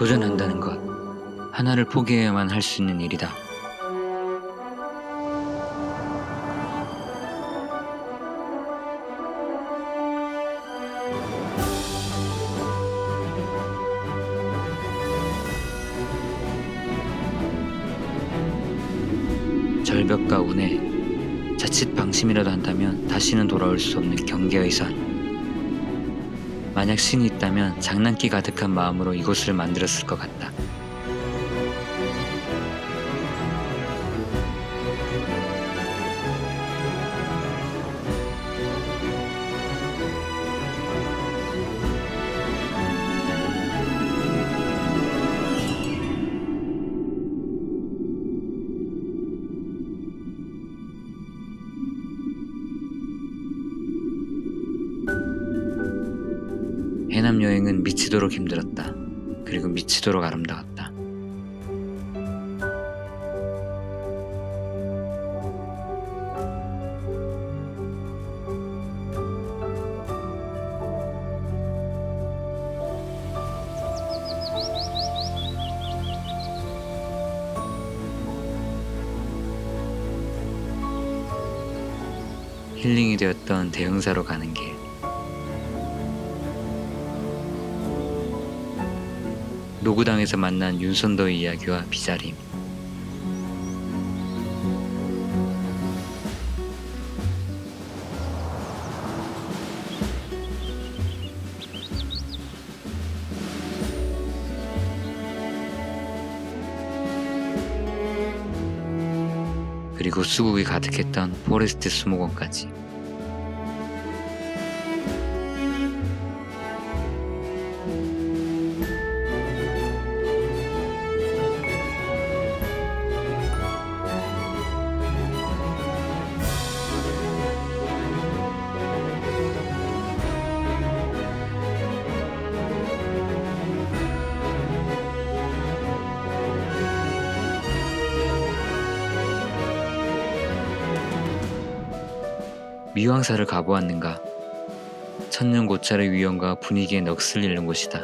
도전한다는 것, 하나를 포기해야만 할 수 있는 일이다. 절벽과 운해, 자칫 방심이라도 한다면 다시는 돌아올 수 없는 경계의 산. 만약 신이 있다면 장난기 가득한 마음으로 이곳을 만들었을 것 같다. 해남 여행은 미치도록 힘들었다. 그리고 미치도록 아름다웠다. 힐링이 되었던 대흥사로 가는 길. 노구당에서 만난 윤선도의 이야기와 비자림. 그리고 수국이 가득했던 포레스트 수목원까지. 미왕사를 가보았는가? 천년고찰의 위엄과 분위기에 넋을 잃는 곳이다.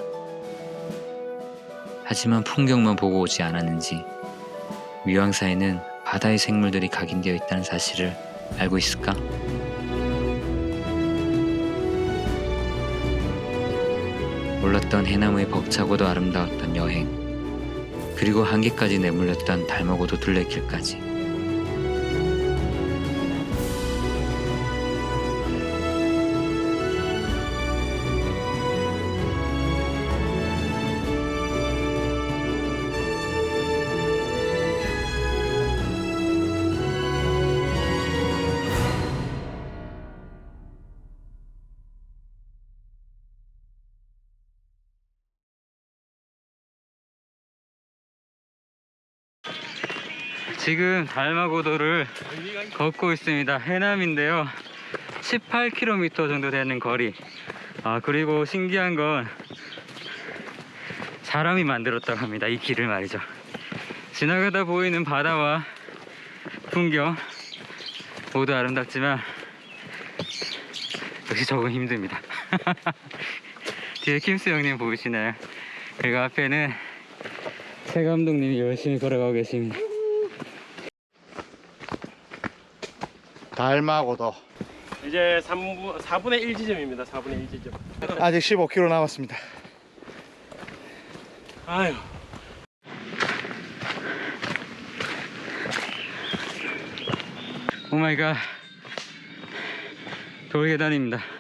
하지만 풍경만 보고 오지 않았는지 미왕사에는 바다의 생물들이 각인되어 있다는 사실을 알고 있을까? 몰랐던 해남의 벅차고도 아름다웠던 여행, 그리고 한계까지 내몰렸던 달먹어도 둘레길까지. 지금 달마고도를 걷고 있습니다. 해남인데요, 18km 정도 되는 거리. 그리고 신기한 건 사람이 만들었다고 합니다. 이 길을 말이죠. 지나가다 보이는 바다와 풍경 모두 아름답지만 역시 적응 힘듭니다. 뒤에 킴스 형님 보이시나요? 그리고 앞에는 최 감독님이 열심히 걸어가고 계십니다. 달마고도 이제 4분의 1 지점입니다. 4분의 1 지점. 아직 15km 남았습니다. 아유. 오마이갓, 돌계단입니다.